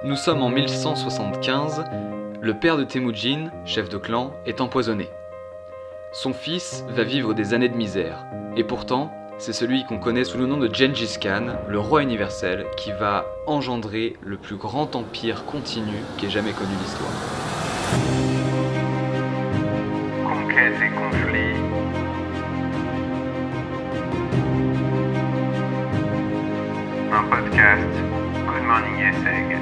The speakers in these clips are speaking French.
Nous sommes en 1175, le père de Temujin, chef de clan, est empoisonné. Son fils va vivre des années de misère, et pourtant, c'est celui qu'on connaît sous le nom de Gengis Khan, le roi universel, qui va engendrer le plus grand empire continu qu'ait jamais connu l'histoire. Conquête et conflit. Un podcast Good Morning Esseg.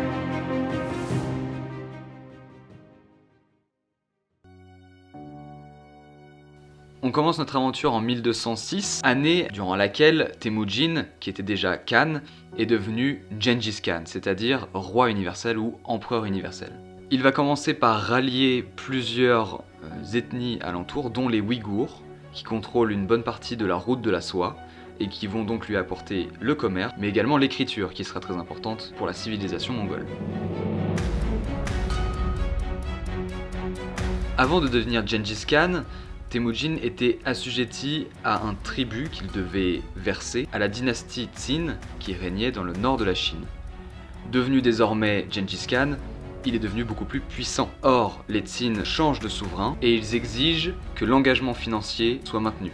On commence notre aventure en 1206, année durant laquelle Temujin, qui était déjà Khan, est devenu Gengis Khan, c'est-à-dire roi universel ou empereur universel. Il va commencer par rallier plusieurs ethnies alentours, dont les Ouïghours, qui contrôlent une bonne partie de la route de la soie, et qui vont donc lui apporter le commerce, mais également l'écriture, qui sera très importante pour la civilisation mongole. Avant de devenir Gengis Khan, Temujin était assujetti à un tribut qu'il devait verser à la dynastie Tsin qui régnait dans le nord de la Chine. Devenu désormais Gengis Khan, il est devenu beaucoup plus puissant. Or, les Tsin changent de souverain et ils exigent que l'engagement financier soit maintenu.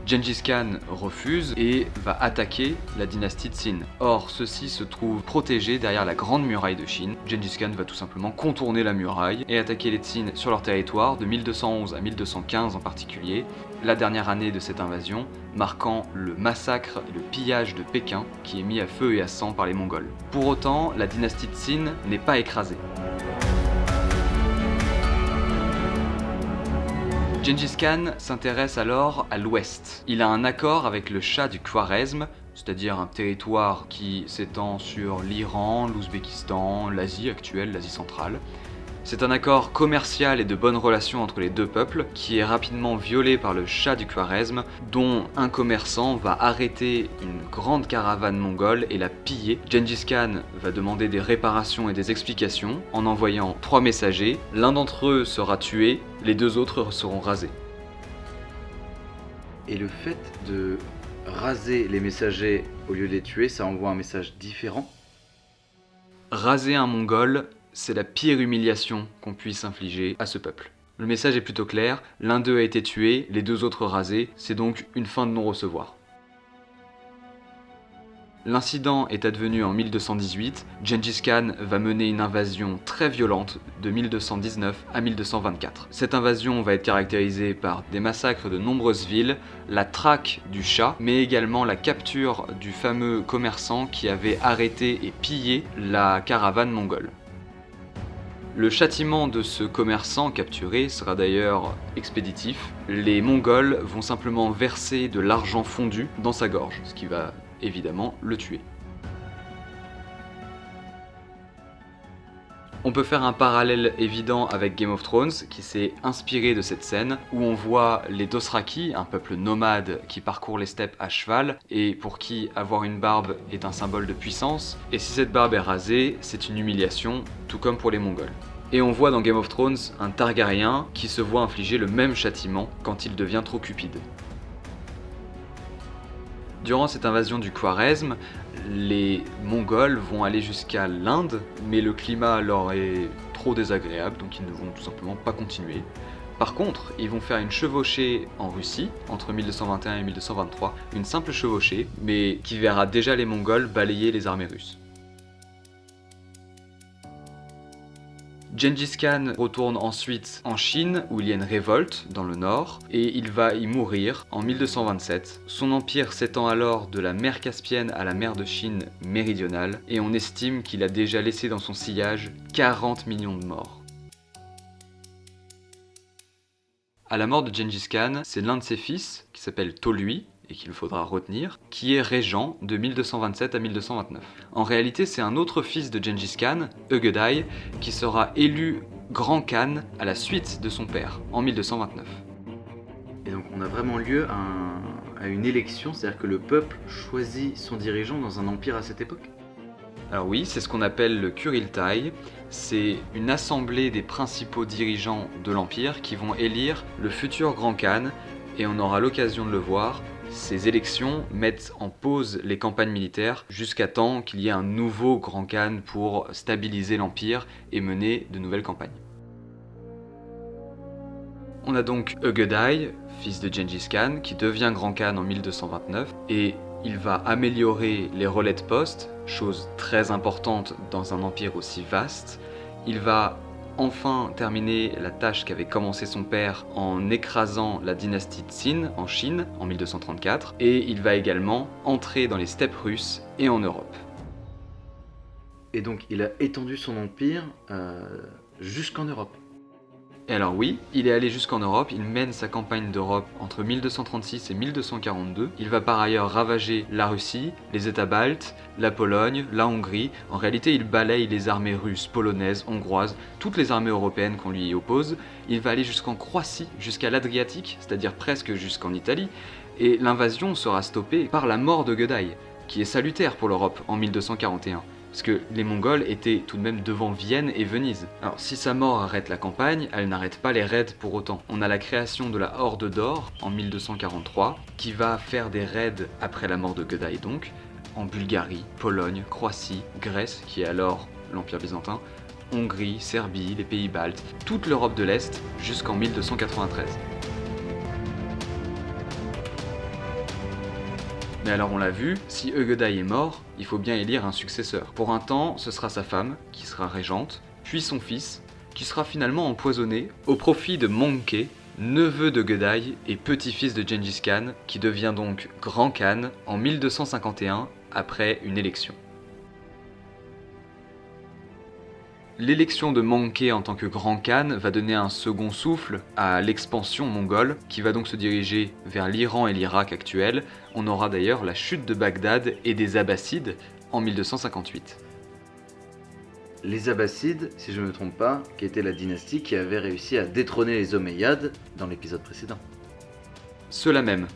Gengis Khan refuse et va attaquer la dynastie Tsin. Or, ceux-ci se trouvent protégés derrière la grande muraille de Chine. Gengis Khan va tout simplement contourner la muraille et attaquer les Tsin sur leur territoire de 1211 à 1215 en particulier, la dernière année de cette invasion, marquant le massacre et le pillage de Pékin qui est mis à feu et à sang par les Mongols. Pour autant, la dynastie Tsin n'est pas écrasée. Gengis Khan s'intéresse alors à l'ouest. Il a un accord avec le Shah du Khwarezm, c'est-à-dire un territoire qui s'étend sur l'Iran, l'Ouzbékistan, l'Asie actuelle, l'Asie centrale. C'est un accord commercial et de bonnes relations entre les deux peuples qui est rapidement violé par le Shah du Khwarezm, dont un commerçant va arrêter une grande caravane mongole et la piller. Gengis Khan va demander des réparations et des explications en envoyant 3 messagers. L'un d'entre eux sera tué, les 2 autres seront rasés. Et le fait de raser les messagers au lieu de les tuer, ça envoie un message différent? Raser un Mongol, c'est la pire humiliation qu'on puisse infliger à ce peuple. Le message est plutôt clair, l'un d'eux a été tué, les 2 autres rasés, c'est donc une fin de non-recevoir. L'incident est advenu en 1218, Gengis Khan va mener une invasion très violente de 1219 à 1224. Cette invasion va être caractérisée par des massacres de nombreuses villes, la traque du Shah, mais également la capture du fameux commerçant qui avait arrêté et pillé la caravane mongole. Le châtiment de ce commerçant capturé sera d'ailleurs expéditif. Les Mongols vont simplement verser de l'argent fondu dans sa gorge, ce qui va évidemment le tuer. On peut faire un parallèle évident avec Game of Thrones qui s'est inspiré de cette scène où on voit les Dothraki, un peuple nomade qui parcourt les steppes à cheval et pour qui avoir une barbe est un symbole de puissance, et si cette barbe est rasée, c'est une humiliation, tout comme pour les Mongols. Et on voit dans Game of Thrones un Targaryen qui se voit infliger le même châtiment quand il devient trop cupide. Durant cette invasion du Khwarezm, les Mongols vont aller jusqu'à l'Inde, mais le climat leur est trop désagréable, donc ils ne vont tout simplement pas continuer. Par contre, ils vont faire une chevauchée en Russie, entre 1221 et 1223, une simple chevauchée, mais qui verra déjà les Mongols balayer les armées russes. Gengis Khan retourne ensuite en Chine où il y a une révolte dans le nord et il va y mourir en 1227. Son empire s'étend alors de la mer Caspienne à la mer de Chine méridionale et on estime qu'il a déjà laissé dans son sillage 40 millions de morts. À la mort de Gengis Khan, c'est l'un de ses fils, qui s'appelle Tolui, et qu'il faudra retenir, qui est régent de 1227 à 1229. En réalité, c'est un autre fils de Gengis Khan, Ögedei, qui sera élu grand Khan à la suite de son père, en 1229. Et donc on a vraiment lieu à une élection, c'est-à-dire que le peuple choisit son dirigeant dans un empire à cette époque? Alors oui, c'est ce qu'on appelle le Kuriltai, c'est une assemblée des principaux dirigeants de l'empire qui vont élire le futur grand Khan, et on aura l'occasion de le voir, ces élections mettent en pause les campagnes militaires jusqu'à temps qu'il y ait un nouveau grand khan pour stabiliser l'empire et mener de nouvelles campagnes. On a donc Ögedei, fils de Gengis Khan, qui devient grand khan en 1229, et il va améliorer les relais de poste, chose très importante dans un empire aussi vaste. Il va enfin terminer la tâche qu'avait commencé son père en écrasant la dynastie Tsin en Chine en 1234, et il va également entrer dans les steppes russes et en Europe. Et donc il a étendu son empire jusqu'en Europe. Et alors oui, il est allé jusqu'en Europe, il mène sa campagne d'Europe entre 1236 et 1242. Il va par ailleurs ravager la Russie, les États baltes, la Pologne, la Hongrie. En réalité, il balaye les armées russes, polonaises, hongroises, toutes les armées européennes qu'on lui oppose. Il va aller jusqu'en Croatie, jusqu'à l'Adriatique, c'est-à-dire presque jusqu'en Italie. Et l'invasion sera stoppée par la mort de Ögedei, qui est salutaire pour l'Europe en 1241. Parce que les Mongols étaient tout de même devant Vienne et Venise. Alors si sa mort arrête la campagne, elle n'arrête pas les raids pour autant. On a la création de la Horde d'Or en 1243, qui va faire des raids après la mort de Ögedei donc, en Bulgarie, Pologne, Croatie, Grèce, qui est alors l'Empire byzantin, Hongrie, Serbie, les pays baltes, toute l'Europe de l'Est jusqu'en 1293. Mais alors on l'a vu, si Ögedei est mort, il faut bien élire un successeur. Pour un temps, ce sera sa femme, qui sera régente, puis son fils, qui sera finalement empoisonné au profit de Mongke, neveu de Ögedei et petit-fils de Gengis Khan, qui devient donc grand khan en 1251 après une élection. L'élection de Mongke en tant que grand khan va donner un second souffle à l'expansion mongole, qui va donc se diriger vers l'Iran et l'Irak actuels. On aura d'ailleurs la chute de Bagdad et des Abbassides en 1258. Les Abbassides, si je ne me trompe pas, qui était la dynastie qui avait réussi à détrôner les Omeyyades dans l'épisode précédent. Ceux-là même.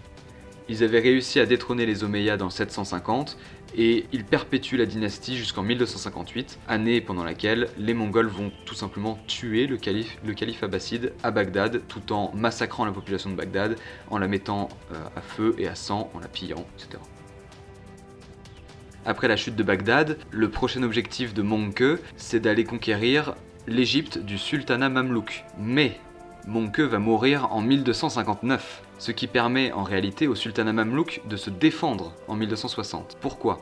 Ils avaient réussi à détrôner les Omeyyades en 750 et ils perpétuent la dynastie jusqu'en 1258, année pendant laquelle les Mongols vont tout simplement tuer le calife abbasside à Bagdad tout en massacrant la population de Bagdad, en la mettant à feu et à sang, en la pillant, etc. Après la chute de Bagdad, le prochain objectif de Mongke, c'est d'aller conquérir l'Égypte du sultanat mamelouk. Mais Mongke va mourir en 1259, ce qui permet en réalité au sultanat mamelouk de se défendre en 1260. Pourquoi ?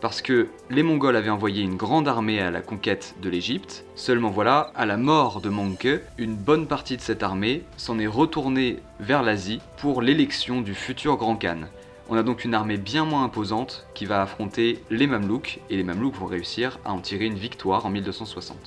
Parce que les Mongols avaient envoyé une grande armée à la conquête de l'Égypte, seulement voilà, à la mort de Mongke, une bonne partie de cette armée s'en est retournée vers l'Asie pour l'élection du futur grand khan. On a donc une armée bien moins imposante qui va affronter les Mamelouks, et les Mamelouks vont réussir à en tirer une victoire en 1260.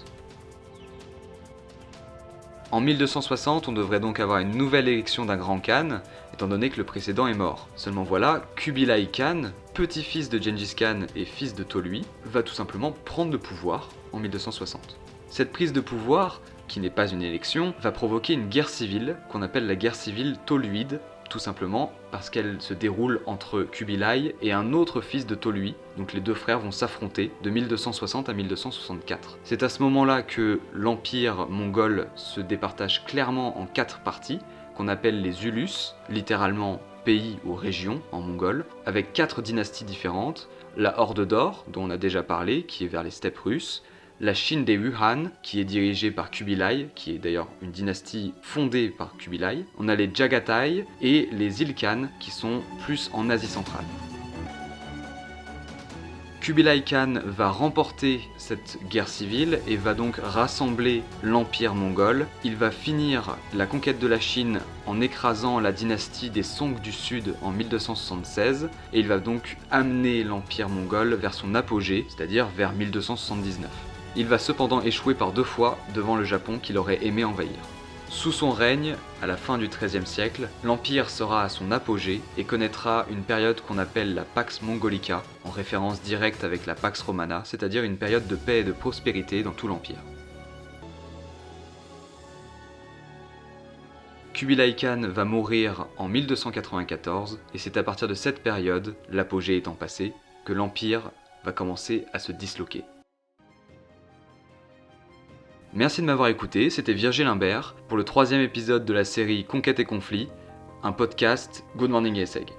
En 1260, on devrait donc avoir une nouvelle élection d'un grand khan, étant donné que le précédent est mort. Seulement voilà, Kubilai Khan, petit-fils de Gengis Khan et fils de Tolui, va tout simplement prendre le pouvoir en 1260. Cette prise de pouvoir, qui n'est pas une élection, va provoquer une guerre civile qu'on appelle la guerre civile toluide, tout simplement parce qu'elle se déroule entre Kubilai et un autre fils de Tolui, donc les deux frères vont s'affronter de 1260 à 1264. C'est à ce moment-là que l'empire mongol se départage clairement en 4 parties, qu'on appelle les Ulus, littéralement pays ou régions en mongol, avec 4 dynasties différentes, la Horde d'Or, dont on a déjà parlé, qui est vers les steppes russes, la Chine des Wuhan, qui est dirigée par Kubilai, qui est d'ailleurs une dynastie fondée par Kubilai. On a les Jagatai et les Ilkhan, qui sont plus en Asie centrale. Kubilai Khan va remporter cette guerre civile et va donc rassembler l'empire mongol. Il va finir la conquête de la Chine en écrasant la dynastie des Song du Sud en 1276 et il va donc amener l'empire mongol vers son apogée, c'est-à-dire vers 1279. Il va cependant échouer par 2 fois devant le Japon qu'il aurait aimé envahir. Sous son règne, à la fin du XIIIe siècle, l'empire sera à son apogée et connaîtra une période qu'on appelle la Pax Mongolica, en référence directe avec la Pax Romana, c'est-à-dire une période de paix et de prospérité dans tout l'empire. Kubilai Khan va mourir en 1294 et c'est à partir de cette période, l'apogée étant passé, que l'empire va commencer à se disloquer. Merci de m'avoir écouté, c'était Virgile Imbert pour le 3e épisode de la série Conquête et Conflit, un podcast Good Morning ESSEG.